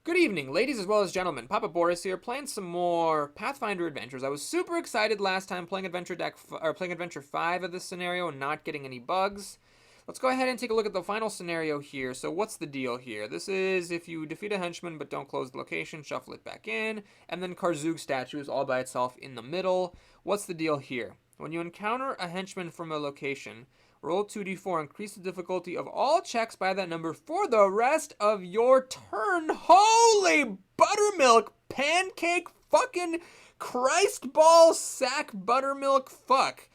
Good evening, ladies as well as gentlemen. Papa Boris here, playing some more Pathfinder adventures. I was super excited last time playing playing Adventure 5 of this scenario and not getting any bugs. Let's go ahead and take a look at the final scenario here. So what's the deal here? This is if you defeat a henchman but don't close the location, shuffle it back in, and then Karzug statue is all by itself in the middle. What's the deal here? When you encounter a henchman from a location, roll 2d4, increase the difficulty of all checks by that number for the rest of your turn. Holy buttermilk pancake fucking Christ ball sack buttermilk fuck.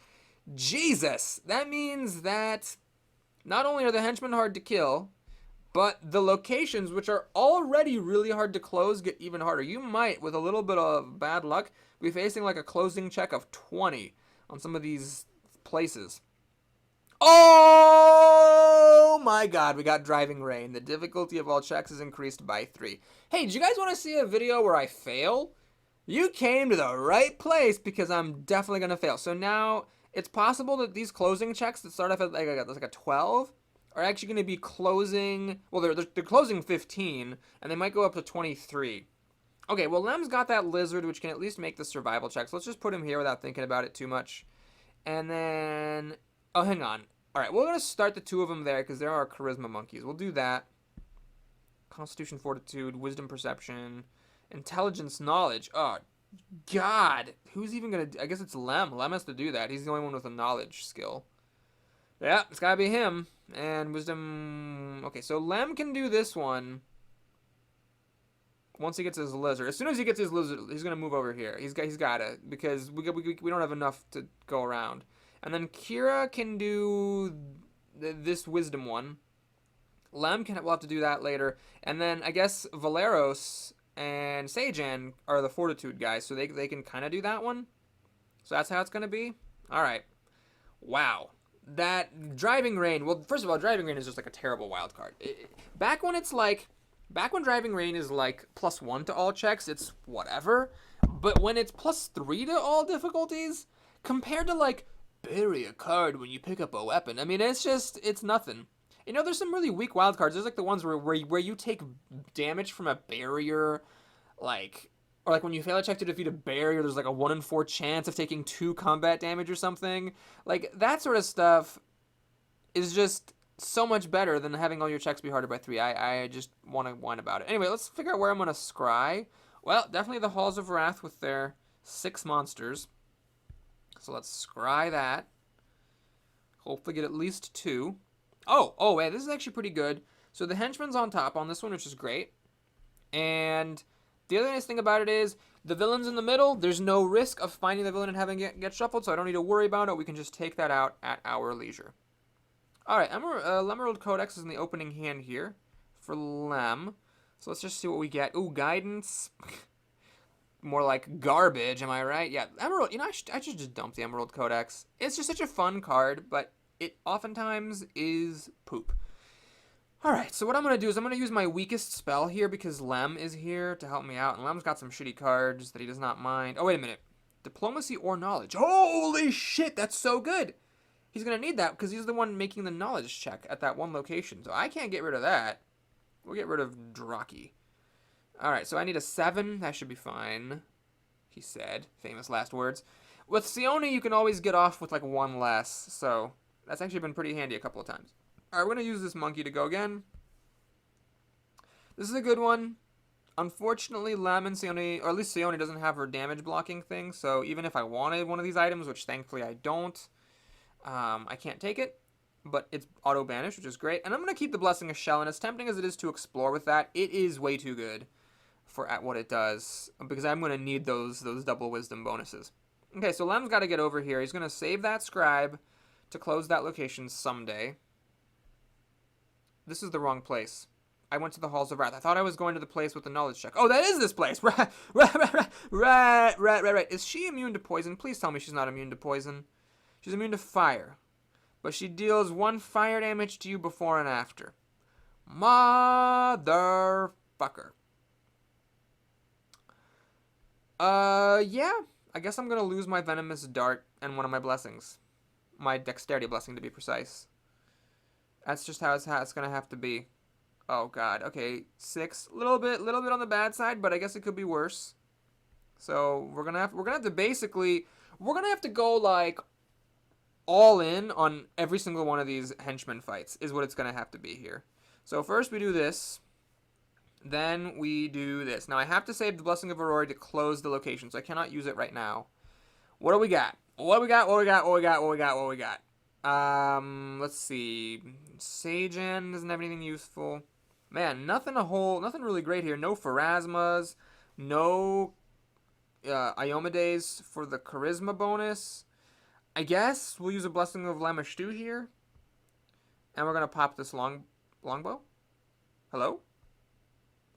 Jesus. That means that not only are the henchmen hard to kill, but the locations, which are already really hard to close, get even harder. You might, with a little bit of bad luck, be facing like a closing check of 20 on some of these places. Oh my god, we got driving rain. The difficulty of all checks is increased by 3. Hey, do you guys want to see a video where I fail? You came to the right place because I'm definitely going to fail. So now it's possible that these closing checks that start off at like a 12 are actually going to be closing, well, they're closing 15, and they might go up to 23. Okay, well, Lem's got that lizard, which can at least make the survival checks. Let's just put him here without thinking about it too much. And then, oh, hang on. All right, we're going to start the two of them there because there are charisma monkeys. We'll do that. Constitution, fortitude, wisdom, perception, intelligence, knowledge. Oh, God. Who's even going to, I guess it's Lem. Lem has to do that. He's the only one with a knowledge skill. Yeah, it's got to be him. And wisdom, okay, so Lem can do this one once he gets his lizard. As soon as he gets his lizard, he's going to move over here. He's got to, because we don't have enough to go around. And then Kira can do this wisdom one. Lem will have to do that later. And then I guess Valeros and Sejan are the fortitude guys, so they can kind of do that one. So that's how it's going to be. All right. Wow. That driving rain. Well, first of all, driving rain is just like a terrible wild card. Back when driving rain is like +1 to all checks, it's whatever. But when it's +3 to all difficulties, compared to like bury a card when you pick up a weapon, I mean, it's nothing. You know, there's some really weak wild cards. There's like the ones where you take damage from a barrier, like, or like when you fail a check to defeat a barrier, there's like a 1 in 4 chance of taking 2 combat damage or something. Like, that sort of stuff is just so much better than having all your checks be harder by 3. I just want to whine about it. Anyway, let's figure out where I'm going to scry. Well, definitely the Halls of Wrath with their 6 monsters. So let's scry that. Hopefully get at least 2. Oh, wait, this is actually pretty good. So the henchman's on top on this one, which is great. And the other nice thing about it is the villain's in the middle. There's no risk of finding the villain and having it get shuffled, so I don't need to worry about it. We can just take that out at our leisure. All right, Lemerald Codex is in the opening hand here for Lem. So let's just see what we get. Ooh, guidance. More like garbage, am I right? Yeah, Emerald, you know, I should just dump the Emerald Codex. It's just such a fun card, but it oftentimes is poop. Alright, so what I'm going to do is I'm going to use my weakest spell here because Lem is here to help me out. And Lem's got some shitty cards that he does not mind. Oh, wait a minute. Diplomacy or knowledge. Holy shit, that's so good. He's going to need that because he's the one making the knowledge check at that one location. So I can't get rid of that. We'll get rid of Draki. Alright, so I need a 7. That should be fine, he said. Famous last words. With Sione, you can always get off with like 1 less. So that's actually been pretty handy a couple of times. Alright, we're going to use this monkey to go again. This is a good one. Unfortunately, Lem and Sione, or at least Sione doesn't have her damage blocking thing, so even if I wanted one of these items, which thankfully I don't, I can't take it. But it's auto-banished, which is great. And I'm going to keep the Blessing of Shell, and as tempting as it is to explore with that, it is way too good for at what it does, because I'm going to need those double wisdom bonuses. Okay, so Lem's got to get over here. He's going to save that scribe to close that location someday. This is the wrong place. I went to the Halls of Wrath. I thought I was going to the place with the knowledge check. Oh, that is this place. Right. Is she immune to poison? Please tell me she's not immune to poison. She's immune to fire. But she deals 1 fire damage to you before and after. Motherfucker. Yeah. I guess I'm going to lose my venomous dart and one of my blessings. My dexterity blessing, to be precise. That's just how it's going to have to be. Oh god. Okay, 6. Little bit on the bad side, but I guess it could be worse. So we're gonna have to basically go like all in on every single one of these henchmen fights is what it's gonna have to be here. So first we do this, then we do this. Now I have to save the Blessing of Aurora to close the location, so I cannot use it right now. What do we got? What we got? Let's see. Sagen doesn't have anything useful. Man, nothing really great here. No Pharasmas, no Iomedes for the charisma bonus. I guess we'll use a Blessing of Lamashtu here. And we're going to pop this longbow. Hello?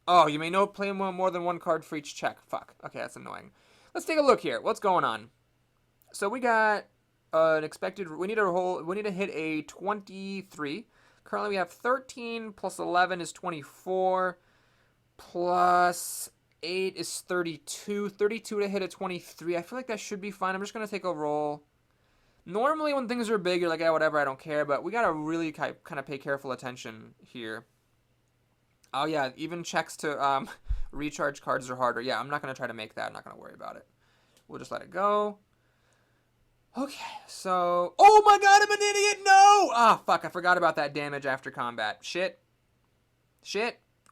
Oh, you may not play more than one card for each check. Fuck. Okay, that's annoying. Let's take a look here. What's going on? So we got an expected... We need to hit a 23. Currently we have 13 plus 11 is 24. Plus 8 is 32. 32 to hit a 23. I feel like that should be fine. I'm just going to take a roll. Normally when things are big, you're like, yeah, whatever, I don't care. But we got to really kind of pay careful attention here. Oh, yeah, even checks to recharge cards are harder. Yeah, I'm not going to try to make that. I'm not going to worry about it. We'll just let it go. Okay, so... Oh my god, I'm an idiot! No! Ah, fuck, I forgot about that damage after combat. Shit.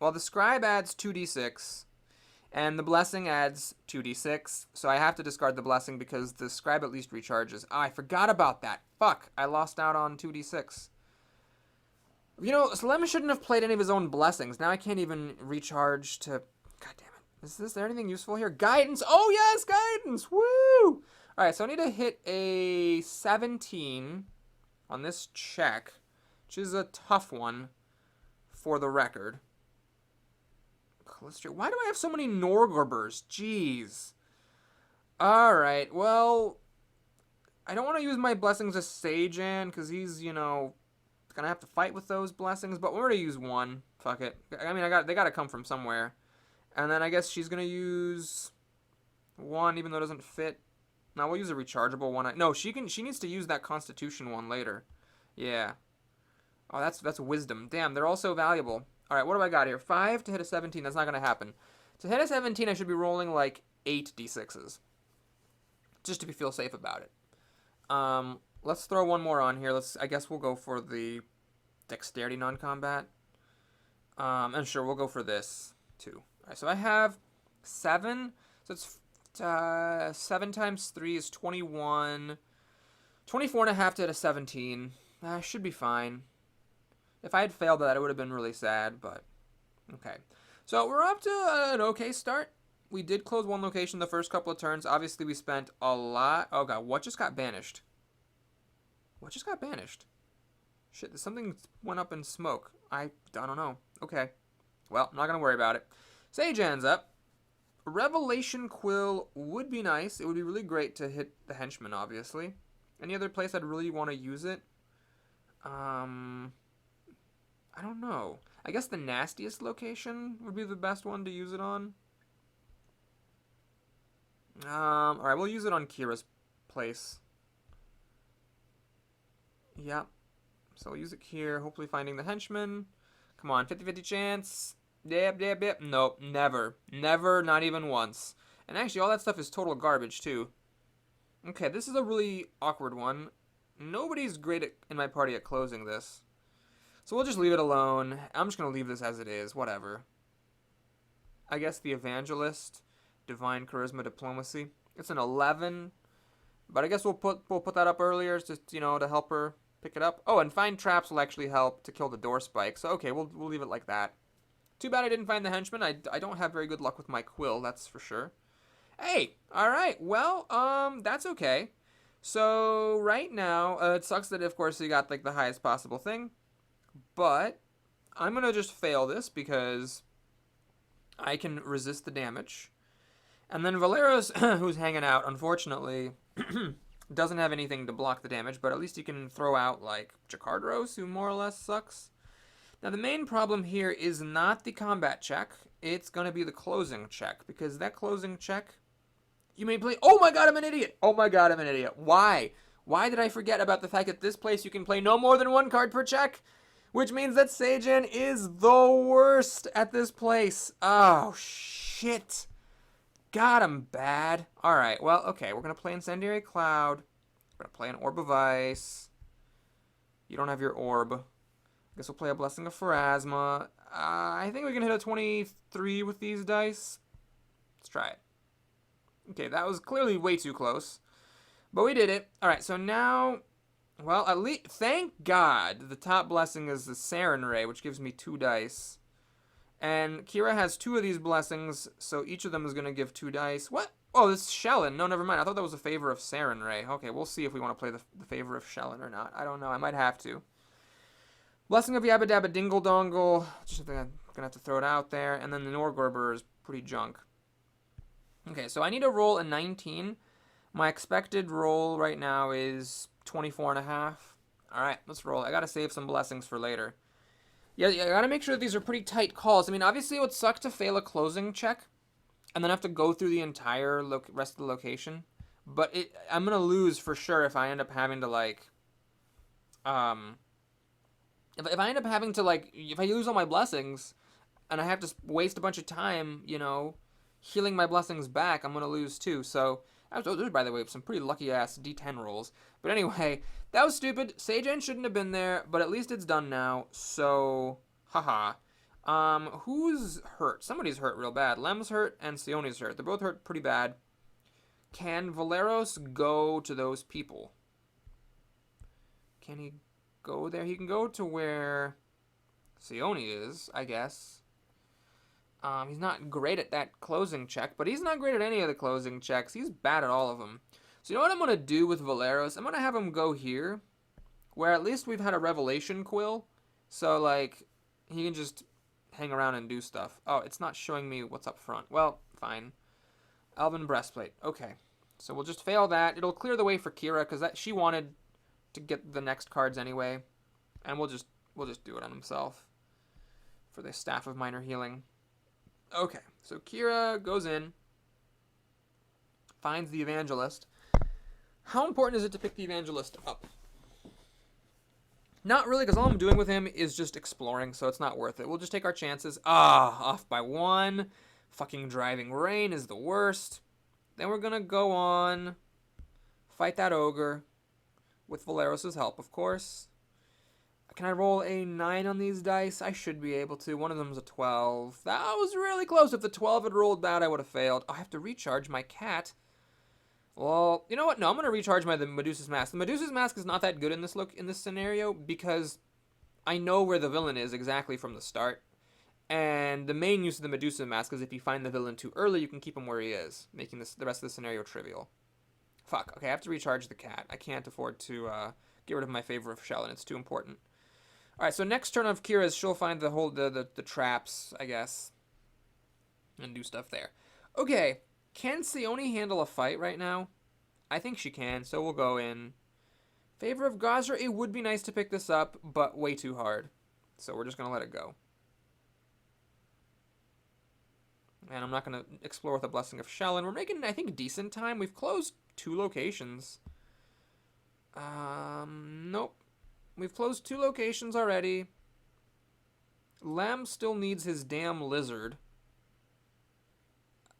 Well, the Scribe adds 2d6, and the Blessing adds 2d6, so I have to discard the Blessing because the Scribe at least recharges. Ah, I forgot about that. Fuck, I lost out on 2d6. You know, Lemon shouldn't have played any of his own Blessings. Now I can't even recharge to... God damn it. Is there anything useful here? Guidance! Oh, yes, guidance! Woo! Alright, so I need to hit a 17 on this check, which is a tough one for the record. Why do I have so many Norgorbers? Jeez. Alright, well, I don't want to use my Blessings as Sagen, because he's, you know, going to have to fight with those Blessings, but we're going to use one. Fuck it. I mean, they got to come from somewhere. And then I guess she's going to use one, even though it doesn't fit. Now we'll use a rechargeable one. No, she needs to use that Constitution one later. Yeah. Oh, that's Wisdom. Damn, they're all so valuable. All right, what do I got here? 5 to hit a 17. That's not going to happen. To hit a 17, I should be rolling like 8 d6s. Just to feel safe about it. Let's throw one more on here. I guess we'll go for the Dexterity non-combat. And sure, we'll go for this too. All right, so I have 7. So it's 7 times 3 is 21. 24 and a half to hit a 17. Should be fine. If I had failed that, it would have been really sad, but okay. So we're up to an okay start. We did close one location the first couple of turns. Obviously, we spent a lot. Oh, God, what just got banished? What just got banished? Shit, something went up in smoke. I don't know. Okay. Well, I'm not going to worry about it. Sajan's up. Revelation Quill would be nice. It would be really great to hit the henchman, obviously. Any other place I'd really want to use it? I don't know. I guess the nastiest location would be the best one to use it on. Alright, we'll use it on Kira's place. Yep. So we'll use it here, hopefully finding the henchman. Come on, 50-50 chance. Yep. Nope, never. Never, not even once. And actually, all that stuff is total garbage, too. Okay, this is a really awkward one. Nobody's great in my party at closing this. So we'll just leave it alone. I'm just going to leave this as it is, whatever. I guess the Evangelist, Divine Charisma Diplomacy. It's an 11. But I guess we'll put that up earlier, just, you know, to help her pick it up. Oh, and Find Traps will actually help to kill the door spike. So, okay, we'll leave it like that. Too bad I didn't find the henchman. I don't have very good luck with my quill, that's for sure. Hey, alright, well, that's okay. So, right now, it sucks that, of course, you got, like, the highest possible thing. But I'm going to just fail this because I can resist the damage. And then Valeros, who's hanging out, unfortunately, doesn't have anything to block the damage, but at least he can throw out, like, Jakardros, who more or less sucks. Now, the main problem here is not the combat check. It's going to be the closing check, because that closing check, you may play... Oh my god, I'm an idiot! Oh my god, I'm an idiot. Why? Why did I forget about the fact that this place you can play no more than one card per check? Which means that Seijan is the worst at this place. Oh, shit. God, I'm bad. Alright, well, okay. We're going to play Incendiary Cloud. We're going to play an Orb of Ice. You don't have your Orb. I guess we'll play a Blessing of Pharasma. I think we can hit a 23 with these dice. Let's try it. Okay, that was clearly way too close. But we did it. Alright, so now... Well, at least... Thank God the top blessing is the Saren Ray, which gives me 2 dice. And Kira has 2 of these blessings, so each of them is going to give 2 dice. What? Oh, this is Shellen. No, never mind. I thought that was a favor of Saren Ray. Okay, we'll see if we want to play the favor of Shellen or not. I don't know. I might have to. Blessing of Yabba Dabba Dingle Dongle. Just think I'm going to have to throw it out there. And then the Norgorber is pretty junk. Okay, so I need to roll a 19. My expected roll right now is 24.5. Alright, let's roll. I gotta save some blessings for later. Yeah, I gotta make sure that these are pretty tight calls. I mean, obviously it would suck to fail a closing check and then have to go through the entire rest of the location. But I'm gonna lose for sure if I end up having to, like... If I end up having to, like... If I lose all my blessings and I have to waste a bunch of time, you know, healing my blessings back, I'm gonna lose too, so... Those are, by the way, some pretty lucky-ass D10 rolls. But anyway, that was stupid. Seijan shouldn't have been there, but at least it's done now. So, haha. Who's hurt? Somebody's hurt real bad. Lem's hurt and Sione's hurt. They're both hurt pretty bad. Can Valeros go to those people? Can he go there? He can go to where Sione is, I guess. He's not great at that closing check, but he's not great at any of the closing checks. He's bad at all of them. So you know what I'm going to do with Valeros? I'm going to have him go here, where at least we've had a Revelation Quill. So, like, he can just hang around and do stuff. Oh, it's not showing me what's up front. Well, fine. Elven Breastplate. Okay. So we'll just fail that. It'll clear the way for Kira, because she wanted to get the next cards anyway. And we'll just do it on himself for the Staff of Minor Healing. Okay, so Kira goes in, finds the Evangelist. How important is it to pick the Evangelist up? Not really, because all I'm doing with him is just exploring, so it's not worth it. We'll just take our chances. Off by 1. Fucking Driving Rain is the worst. Then we're going to go on, fight that Ogre, with Valeros' help, of course. Can I roll a 9 on these dice? I should be able to. One of them's a 12. That was really close. If the 12 had rolled bad, I would have failed. I have to recharge my cat. Well, you know what? No, I'm going to recharge the Medusa's Mask. The Medusa's Mask is not that good in this scenario because I know where the villain is exactly from the start. And the main use of the Medusa's Mask is if you find the villain too early, you can keep him where he is, making the rest of the scenario trivial. Fuck. Okay, I have to recharge the cat. I can't afford to get rid of my favor of Shellen. It's too important. Alright, so next turn of Kira's, she'll find the traps, I guess, and do stuff there. Okay, can Sione handle a fight right now? I think she can, so we'll go in. Favor of Gosra, it would be nice to pick this up, but way too hard. So we're just going to let it go. And I'm not going to explore with a Blessing of Shellen. We're making, I think, decent time. We've closed 2 locations. Nope. We've closed 2 locations already. Lem still needs his damn lizard.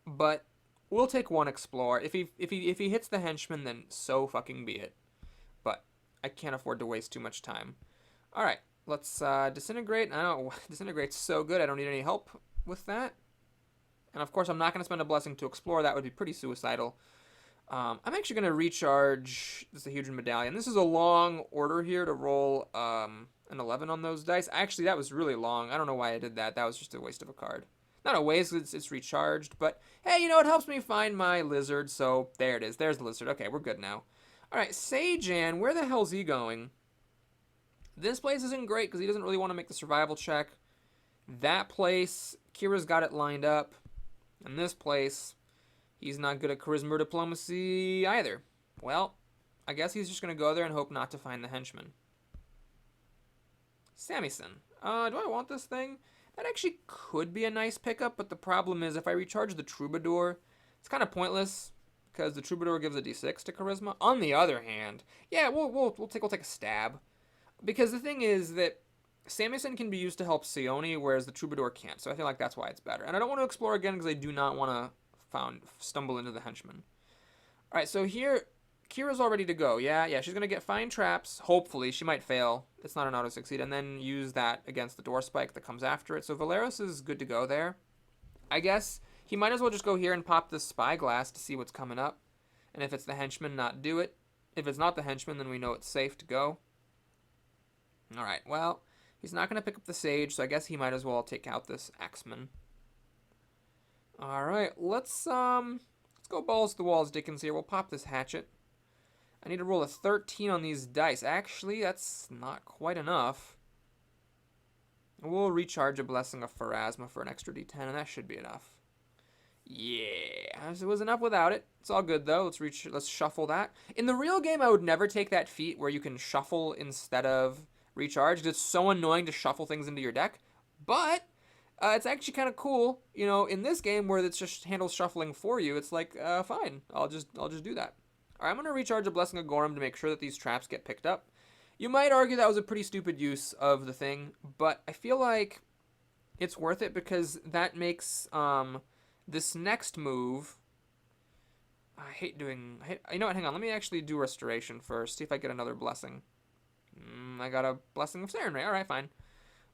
But we'll take 1 explore. If he hits the henchman, then so fucking be it. But I can't afford to waste too much time. Alright, let's disintegrate. I don't know, disintegrate's so good, I don't need any help with that. And of course, I'm not going to spend a blessing to explore. That would be pretty suicidal. I'm actually going to recharge this Hedron Medallion. This is a long order here to roll an 11 on those dice. Actually, that was really long. I don't know why I did that. That was just a waste of a card. Not a waste, it's recharged. But, hey, you know, it helps me find my lizard. So, there it is. There's the lizard. Okay, we're good now. All right, Seijan, where the hell's he going? This place isn't great because he doesn't really want to make the survival check. That place, Kira's got it lined up. And this place... he's not good at charisma or diplomacy either. Well, I guess he's just going to go there and hope not to find the henchman. Samison. Do I want this thing? That actually could be a nice pickup, but the problem is if I recharge the Troubadour, it's kind of pointless because the Troubadour gives a d6 to charisma. On the other hand, yeah, we'll take a stab. Because the thing is that Samuelson can be used to help Sione, whereas the Troubadour can't. So I feel like that's why it's better. And I don't want to explore again because I do not want to stumble into the henchman. All right, so here, Kira's all ready to go. Yeah, she's going to get fine traps. Hopefully, she might fail. It's not an auto-succeed. And then use that against the door spike that comes after it. So Valeros is good to go there. I guess he might as well just go here and pop this spyglass to see what's coming up. And if it's the henchman, not do it. If it's not the henchman, then we know it's safe to go. All right, well, he's not going to pick up the sage, so I guess he might as well take out this axeman. All right, let's go balls to the walls, Dickens here. We'll pop this hatchet. I need to roll a 13 on these dice. Actually, that's not quite enough. We'll recharge a Blessing of Pharasma for an extra d10, and that should be enough. Yeah, it was enough without it. It's all good, though. Let's shuffle that. In the real game, I would never take that feat where you can shuffle instead of recharge. It's so annoying to shuffle things into your deck. But it's actually kind of cool, you know, in this game where it's just handles shuffling for you. It's like, fine, I'll just do that. All right, I'm gonna recharge a Blessing of Gorum to make sure that these traps get picked up. You might argue that was a pretty stupid use of the thing, but I feel like it's worth it because that makes this next move. You know what? Hang on. Let me actually do restoration first. See if I get another blessing. I got a Blessing of Sarenrae. All right, fine.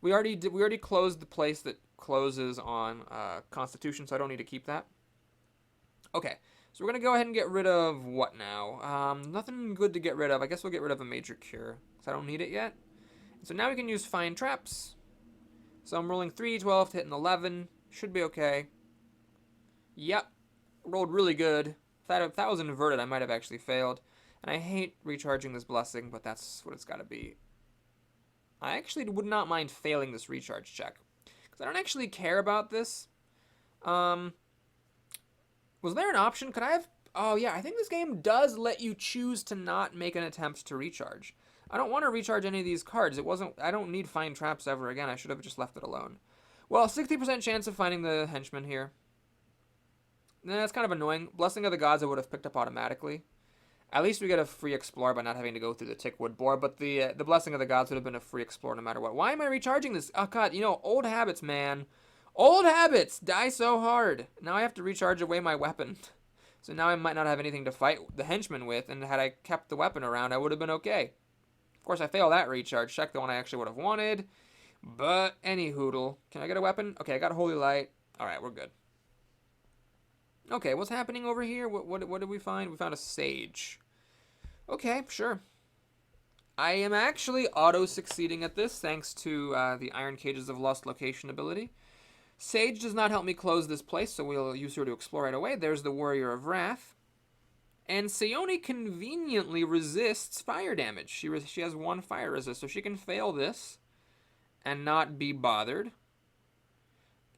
We already closed the place that closes on Constitution, so I don't need to keep that. Okay, so we're gonna go ahead and get rid of what now? Nothing good to get rid of. I guess we'll get rid of a Major Cure because I don't need it yet. So now we can use Fine Traps. So I'm rolling 3d12 to hit an 11. Should be okay. Yep, rolled really good. If that was inverted, I might have actually failed. And I hate recharging this blessing, but that's what it's got to be. I actually would not mind failing this recharge check because I don't actually care about this. Was there an option? Could I have? Oh yeah, I think this game does let you choose to not make an attempt to recharge. I don't want to recharge any of these cards. I don't need Fine Traps ever again. I should have just left it alone. Well, 60% chance of finding the henchman here. That's kind of annoying. Blessing of the Gods I would have picked up automatically. At least we get a free Explore by not having to go through the Tickwood board, but the Blessing of the Gods would have been a free Explore no matter what. Why am I recharging this? Oh god, you know, old habits, man. Old habits die so hard. Now I have to recharge away my weapon. So now I might not have anything to fight the henchman with, and had I kept the weapon around, I would have been okay. Of course, I failed that recharge check, the one I actually would have wanted. But any hoodle. Can I get a weapon? Okay, I got a Holy Light. Alright, we're good. Okay, what's happening over here? What did we find? We found a sage. Okay, sure. I am actually auto-succeeding at this thanks to the Iron Cages of Lust location ability. Sage does not help me close this place, so we'll use her to explore right away. There's the Warrior of Wrath. And Sione conveniently resists fire damage. She has 1 fire resist, so she can fail this and not be bothered.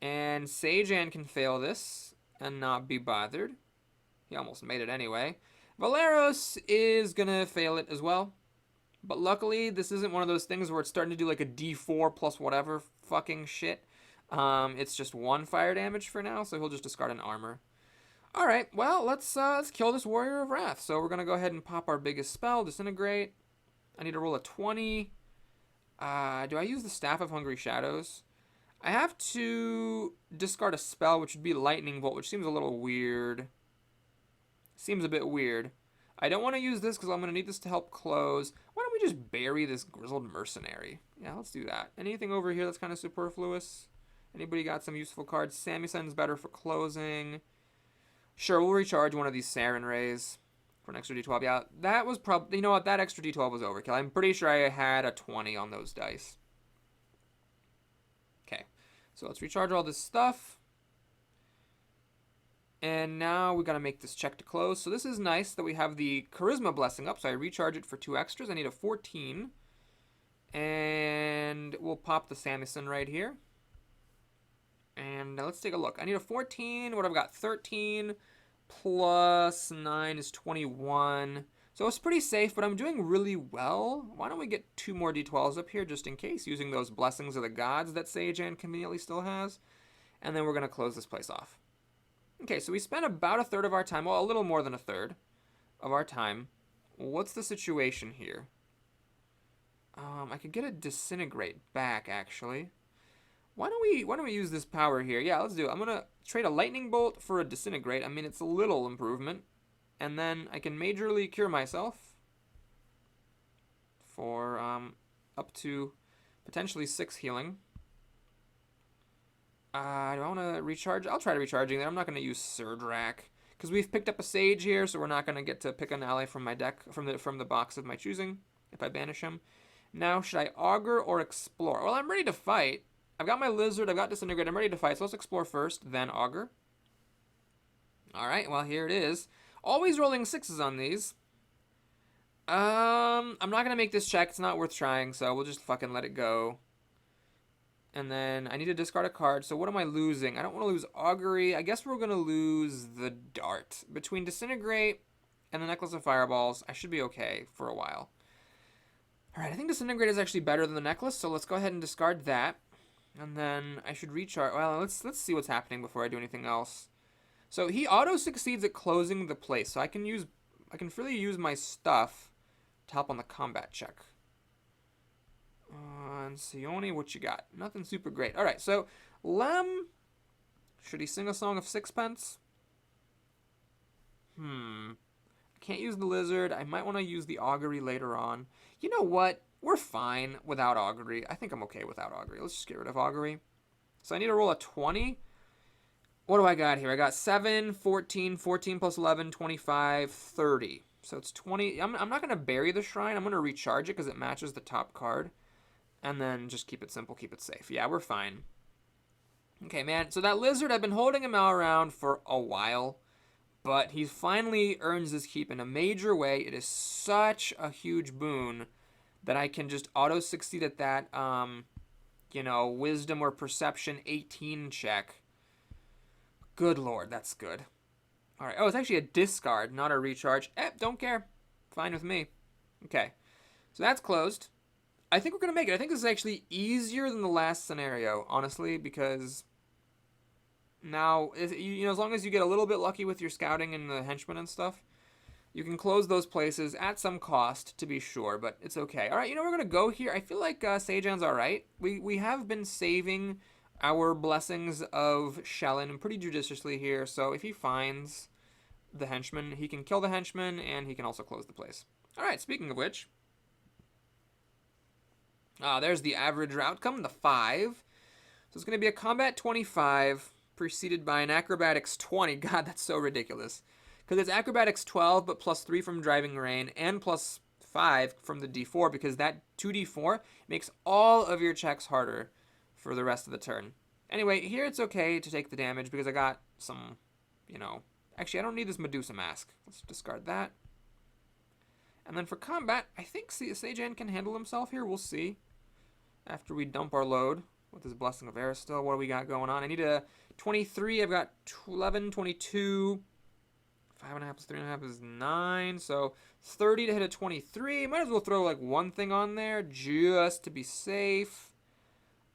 And Sajan can fail this and not be bothered. He almost made it anyway. Valeros is gonna fail it as well. But luckily, this isn't one of those things where it's starting to do like a D4 plus whatever fucking shit. It's just 1 fire damage for now, so he'll just discard an armor. Alright, well, let's kill this Warrior of Wrath. So we're gonna go ahead and pop our biggest spell, Disintegrate. I need to roll a 20. Do I use the Staff of Hungry Shadows? I have to discard a spell, which would be Lightning Bolt, which seems a little weird. Seems a bit weird. I don't want to use this because I'm going to need this to help close. Why don't we just bury this Grizzled Mercenary? Yeah, let's do that. Anything over here that's kind of superfluous? Anybody got some useful cards? Samuelsen's better for closing. Sure, we'll recharge one of these Sarenraes for an extra d12. Yeah, that was probably... You know what? That extra d12 was overkill. I'm pretty sure I had a 20 on those dice. Okay, so let's recharge all this stuff. And now we got to make this check to close. So this is nice that we have the Charisma Blessing up. So I recharge it for 2 extras. I need a 14. And we'll pop the Samuelsen right here. And let's take a look. I need a 14. What have I got? 13 plus 9 is 21. So it's pretty safe, but I'm doing really well. Why don't we get 2 more d12s up here just in case, using those Blessings of the Gods that Sajan conveniently still has. And then we're going to close this place off. Okay, so we spent about 1/3 of our time, well, a little more than 1/3 of our time. What's the situation here? I could get a disintegrate back, actually. Why don't we use this power here? Yeah, let's do it. I'm gonna trade a lightning bolt for a disintegrate. I mean, it's a little improvement. And then I can majorly cure myself for up to potentially 6 healing. Do I want to recharge? I'll try to recharging there. I'm not going to use Surge Rack because we've picked up a Sage here, so we're not going to get to pick an ally from my deck from the box of my choosing if I banish him. Now, should I Augur or Explore? Well, I'm ready to fight. I've got my Lizard. I've got Disintegrate. I'm ready to fight. So let's Explore first, then Augur. All right. Well, here it is. Always rolling 6s on these. I'm not gonna make this check. It's not worth trying, so we'll just fucking let it go. And then I need to discard a card. So what am I losing? I don't want to lose Augury. I guess we're gonna lose the Dart. Between Disintegrate and the Necklace of Fireballs, I should be okay for a while. All right, I think Disintegrate is actually better than the Necklace, so let's go ahead and discard that. And then I should recharge. Well, let's see what's happening before I do anything else. So he auto succeeds at closing the place, so I can freely use my stuff to help on the combat check. And Sione, what you got? Nothing super great. All right, so Lem, should he sing a song of sixpence? I can't use the Lizard. I might want to use the Augury later on. You know what? We're fine without Augury. I think I'm okay without Augury. Let's just get rid of Augury. So I need to roll a 20. What do I got here? I got 7, 14, 14 plus 11, 25, 30. So it's 20. I'm not going to bury the shrine. I'm going to recharge it because it matches the top card. And then just keep it simple, keep it safe. Yeah, we're fine. Okay, man. So that Lizard, I've been holding him out around for a while. But he finally earns his keep in a major way. It is such a huge boon that I can just auto-succeed at that, Wisdom or Perception 18 check. Good lord, that's good. All right. Oh, it's actually a discard, not a recharge. Don't care. Fine with me. Okay. So that's closed. I think we're going to make it. I think this is actually easier than the last scenario, honestly, because now, as long as you get a little bit lucky with your scouting and the henchmen and stuff, you can close those places at some cost, to be sure, but it's okay. All right, we're going to go here. I feel like Sejan's all right. We have been saving our blessings of Shellin pretty judiciously here, so if he finds the henchman, he can kill the henchman, and he can also close the place. All right, speaking of which, there's the average outcome, the 5. So it's going to be a combat 25, preceded by an acrobatics 20. God, that's so ridiculous. Because it's acrobatics 12, but plus 3 from driving rain, and plus 5 from the d4, because that 2d4 makes all of your checks harder for the rest of the turn. Anyway, here it's okay to take the damage because I got some, Actually, I don't need this Medusa mask. Let's discard that. And then for combat, I think Sejan can handle himself here. We'll see. After we dump our load with his Blessing of Aristil, what do we got going on? I need a 23. I've got 11, 22. 5.5 plus 3.5 is 9. So 30 to hit a 23. Might as well throw like one thing on there just to be safe.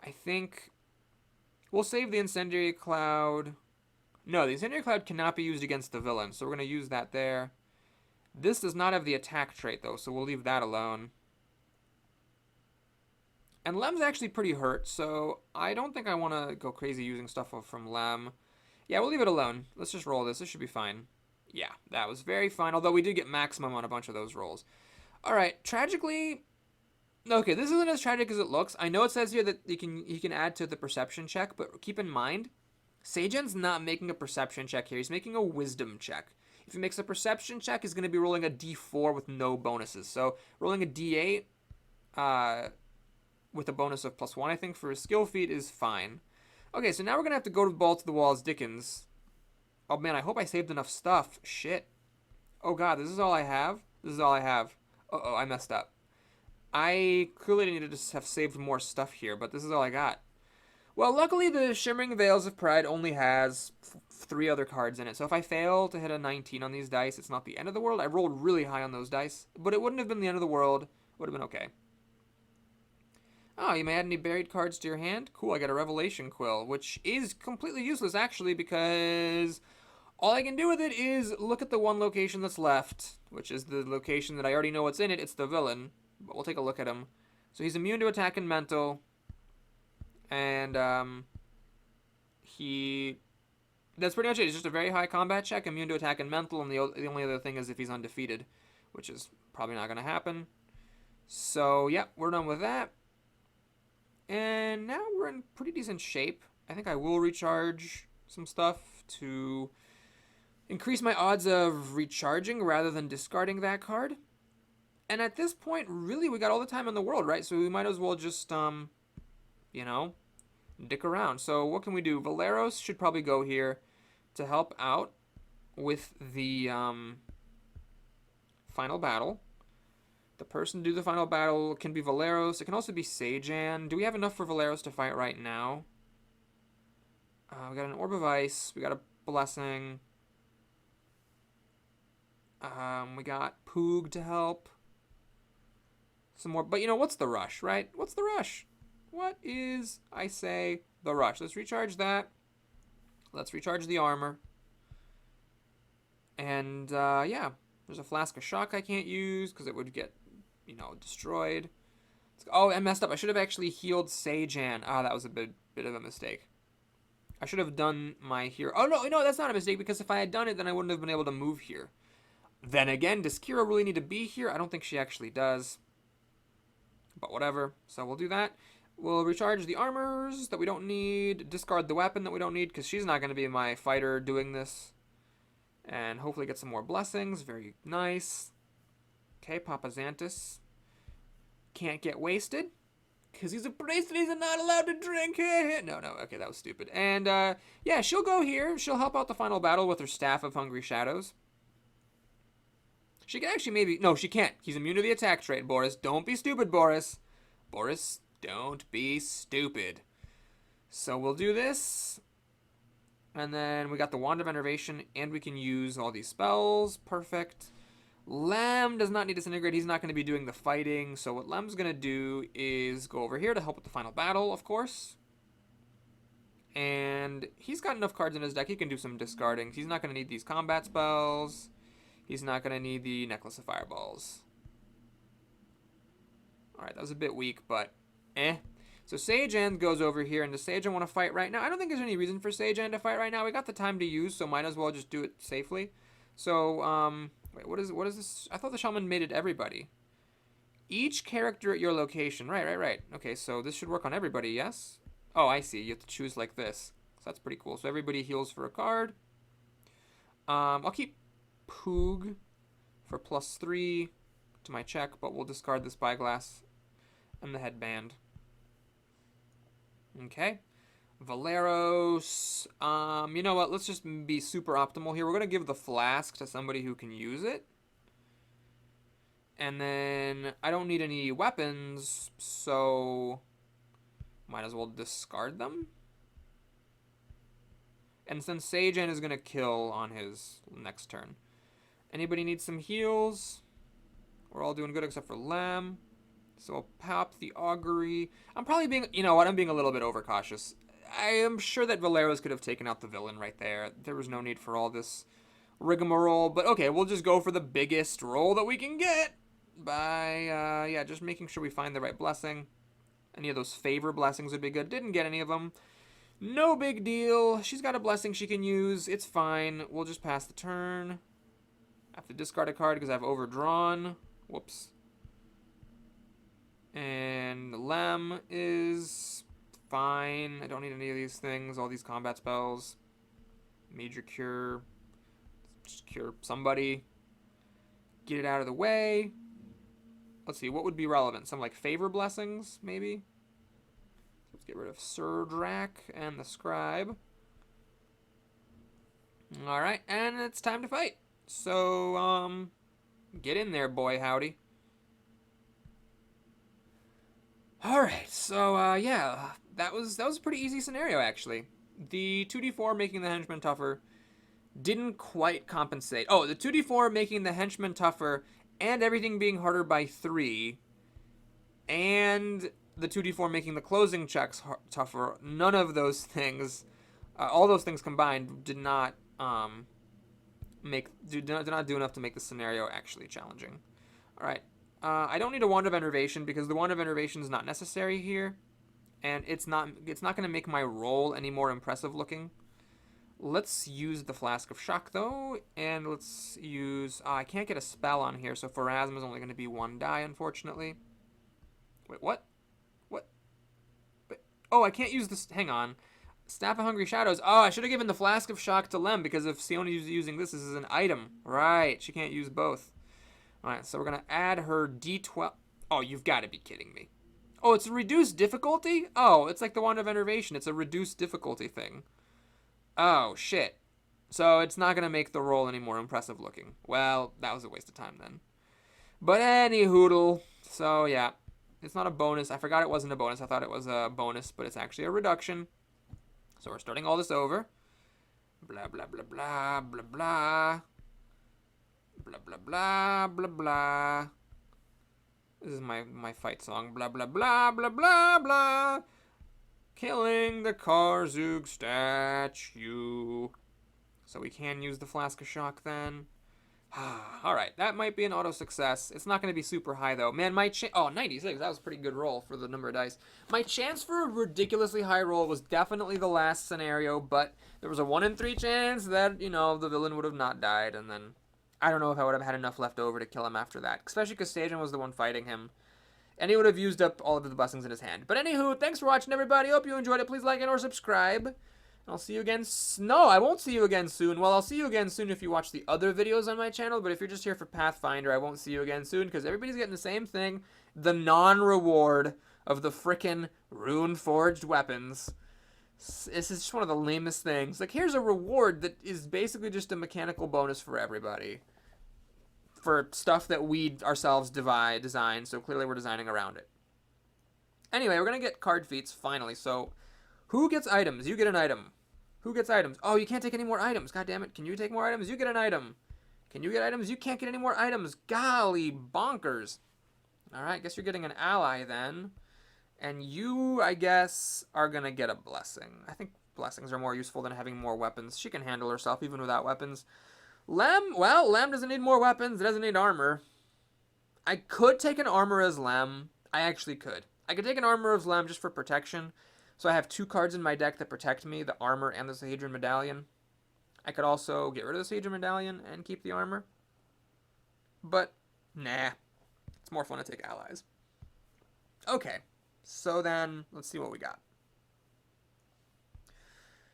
I think we'll save the Incendiary Cloud. No, the Incendiary Cloud cannot be used against the villain, so we're going to use that there. This does not have the attack trait, though, so we'll leave that alone. And Lem's actually pretty hurt, so I don't think I want to go crazy using stuff from Lem. Yeah, we'll leave it alone. Let's just roll this. This should be fine. Yeah, that was very fine, although we did get maximum on a bunch of those rolls. All right, tragically... Okay, this isn't as tragic as it looks. I know it says here that he can add to the perception check, but keep in mind, Sejan's not making a perception check here. He's making a wisdom check. If he makes a perception check, he's going to be rolling a d4 with no bonuses. So rolling a d8 with a bonus of +1, I think, for his skill feat is fine. Okay, so now we're going to have to go to Ball to the Walls Dickens. Oh, man, I hope I saved enough stuff. Shit. Oh, God, this is all I have? This is all I have. Uh-oh, I messed up. I clearly needed to have saved more stuff here, but this is all I got. Well, luckily the Shimmering Veils of Pride only has 3 other cards in it, so if I fail to hit a 19 on these dice, it's not the end of the world. I rolled really high on those dice, but it wouldn't have been the end of the world. It would have been okay. Oh, you may add any buried cards to your hand? Cool, I got a Revelation Quill, which is completely useless, actually, because all I can do with it is look at the one location that's left, which is the location that I already know what's in it. It's the villain. But we'll take a look at him. So he's immune to attack and mental. And that's pretty much it. It's just a very high combat check, immune to attack and mental, and the only other thing is if he's undefeated, which is probably not going to happen. So, yeah, we're done with that. And now we're in pretty decent shape. I think I will recharge some stuff to increase my odds of recharging rather than discarding that card. And at this point, really, we got all the time in the world, right? So we might as well just, you know, dick around. So what can we do? Valeros should probably go here to help out with the final battle. The person to do the final battle can be Valeros. It can also be Sejan. Do we have enough for Valeros to fight right now? We got an Orb of Ice. We got a Blessing. We got Poog to help. Some more. But, you know, what's the rush, right? What's the rush? What is, I say, the rush? Let's recharge that. Let's recharge the armor. And, yeah. There's a Flask of Shock I can't use because it would get, you know, destroyed. Oh, I messed up. I should have actually healed Sejan. Ah, that was a bit of a mistake. I should have done my hero. Oh, no, that's not a mistake because if I had done it, then I wouldn't have been able to move here. Then again, does Kira really need to be here? I don't think she actually does. But whatever. So we'll do that. We'll recharge the armors that we don't need. Discard the weapon that we don't need because she's not going to be my fighter doing this. And hopefully get some more blessings. Very nice. Okay, Papa Xantus. Can't get wasted. Because he's a priest and he's not allowed to drink. No, okay, that was stupid. And, yeah, she'll go here. She'll help out the final battle with her Staff of Hungry Shadows. She can actually maybe... No, she can't. He's immune to the attack trait, Boris. Don't be stupid, Boris. Boris, don't be stupid. So we'll do this. And then we got the Wand of Enervation, and we can use all these spells. Perfect. Lem does not need Disintegrate. He's not going to be doing the fighting. So what Lem's going to do is go over here to help with the final battle, of course. And he's got enough cards in his deck. He can do some discarding. He's not going to need these combat spells. He's not going to need the Necklace of Fireballs. Alright, that was a bit weak, but eh. So Sejan goes over here, and does Sejan want to fight right now? I don't think there's any reason for Sejan to fight right now. We got the time to use, so might as well just do it safely. So, wait, what is this? I thought the Shaman made it everybody. Each character at your location. Right. Okay, so this should work on everybody, yes? Oh, I see. You have to choose like this. So that's pretty cool. So everybody heals for a card. I'll keep Poog for +3 to my check, but we'll discard the Spyglass and the headband. Okay. Valeros. You know what? Let's just be super optimal here. We're going to give the flask to somebody who can use it. And then I don't need any weapons, so might as well discard them. And since Sejan is going to kill on his next turn. Anybody need some heals? We're all doing good except for Lem. So I'll pop the Augury. I'm probably being, you know what, I'm being a little bit overcautious. I am sure that Valeros could have taken out the villain right there. There was no need for all this rigmarole. But okay, we'll just go for the biggest roll that we can get. By, yeah, just making sure we find the right blessing. Any of those favor blessings would be good. Didn't get any of them. No big deal. She's got a blessing she can use. It's fine. We'll just pass the turn. I have to discard a card because I've overdrawn. Whoops. And Lem is fine. I don't need any of these things. All these combat spells. Major Cure. Just cure somebody. Get it out of the way. Let's see. What would be relevant? Some like favor blessings, maybe? Let's get rid of Sir Drac and the Scribe. Alright, and it's time to fight. So, get in there, boy howdy. Alright, so, yeah, that was a pretty easy scenario, actually. The 2d4 making the henchman tougher didn't quite compensate. Oh, the 2d4 making the henchman tougher and everything being harder by 3, and the 2d4 making the closing checks tougher, none of those things, all those things combined did not do enough to make the scenario actually challenging. Alright, I don't need a Wand of Enervation because the Wand of Enervation is not necessary here, and it's not going to make my roll any more impressive looking. Let's use the Flask of Shock, though, and let's use... I can't get a spell on here, so Pharasma is only going to be 1 die, unfortunately. Wait, what? What? Wait. Oh, I can't use this... Hang on. Staff of Hungry Shadows. Oh, I should have given the Flask of Shock to Lem, because if Sione is using this as an item. Right, she can't use both. Alright, so we're going to add her D12... Oh, you've got to be kidding me. Oh, it's a reduced difficulty? Oh, it's like the Wand of Enervation. It's a reduced difficulty thing. Oh, shit. So it's not going to make the roll any more impressive looking. Well, that was a waste of time then. But any hoodle. So, yeah. It's not a bonus. I forgot it wasn't a bonus. I thought it was a bonus, but it's actually a reduction. So we're starting all this over. Blah, blah, blah, blah, blah, blah. Blah, blah, blah, blah, blah. This is my fight song. Blah, blah, blah, blah, blah, blah. Killing the Karzug statue. So we can use the Flask of Shock then. Alright, that might be an auto success. It's not going to be super high though. Man, my chance... Oh, 96. That was a pretty good roll for the number of dice. My chance for a ridiculously high roll was definitely the last scenario, but there was a 1 in 3 chance that, you know, the villain would have not died, and then... I don't know if I would have had enough left over to kill him after that. Especially because Stajan was the one fighting him. And he would have used up all of the blessings in his hand. But anywho, thanks for watching, everybody. Hope you enjoyed it. Please like and or subscribe. And I'll see you again. No, I won't see you again soon. Well, I'll see you again soon if you watch the other videos on my channel. But if you're just here for Pathfinder, I won't see you again soon. Because everybody's getting the same thing. The non-reward of the frickin' Runeforged weapons. This is just one of the lamest things. Like, here's a reward that is basically just a mechanical bonus for everybody. For stuff that we ourselves design, so clearly we're designing around it. Anyway, we're going to get card feats, finally. So, who gets items? You get an item. Who gets items? Oh, you can't take any more items. God damn it. Can you take more items? You get an item. Can you get items? You can't get any more items. Golly bonkers. Alright, guess you're getting an ally then. And you, I guess, are going to get a blessing. I think blessings are more useful than having more weapons. She can handle herself even without weapons. Lem, well, Lem doesn't need more weapons. It doesn't need armor. I could take an armor as Lem. I actually could. I could take an armor as Lem just for protection. So I have 2 cards in my deck that protect me, the armor and the Sahedron Medallion. I could also get rid of the Sahedron Medallion and keep the armor. But, nah. It's more fun to take allies. Okay. So then, let's see what we got.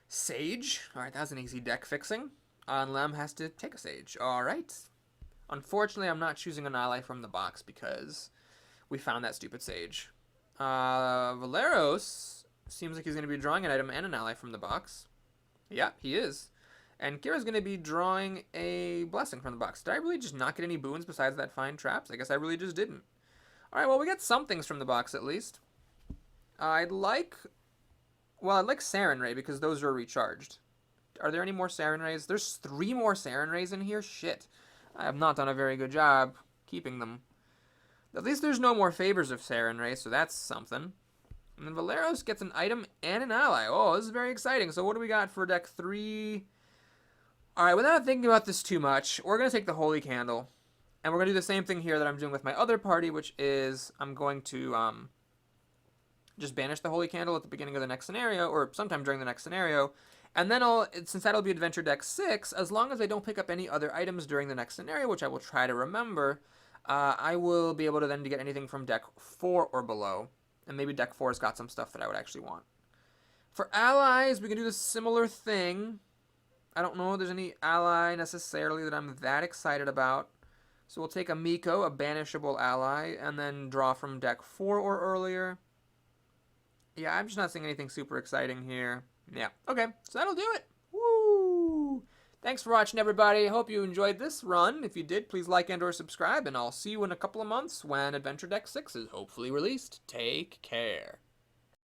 Sage. Alright, that was an easy deck fixing. Lem has to take a Sage. Alright. Unfortunately, I'm not choosing an ally from the box because we found that stupid Sage. Valeros seems like he's going to be drawing an item and an ally from the box. Yeah, he is. And Kira's going to be drawing a blessing from the box. Did I really just not get any boons besides that Find Traps? I guess I really just didn't. Alright, well, we got some things from the box at least. I'd like Sarin Ray because those are recharged. Are there any more Sarin Rays? There's 3 more Sarin Rays in here? Shit. I have not done a very good job keeping them. At least there's no more favors of Sarin Rays, so that's something. And then Valeros gets an item and an ally. Oh, this is very exciting. So what do we got for deck 3? Alright, without thinking about this too much, we're going to take the Holy Candle. And we're going to do the same thing here that I'm doing with my other party, which is I'm going to just banish the Holy Candle at the beginning of the next scenario, or sometime during the next scenario. And then since that'll be Adventure Deck 6, as long as I don't pick up any other items during the next scenario, which I will try to remember, I will be able to then get anything from Deck 4 or below. And maybe Deck 4's got some stuff that I would actually want. For allies, we can do the similar thing. I don't know if there's any ally necessarily that I'm that excited about. So we'll take a Miko, a banishable ally, and then draw from Deck 4 or earlier. Yeah, I'm just not seeing anything super exciting here. Yeah, okay, so that'll do it. Woo! Thanks for watching, everybody. Hope you enjoyed this run. If you did, please like and or subscribe, and I'll see you in a couple of months when Adventure Deck 6 is hopefully released. Take care.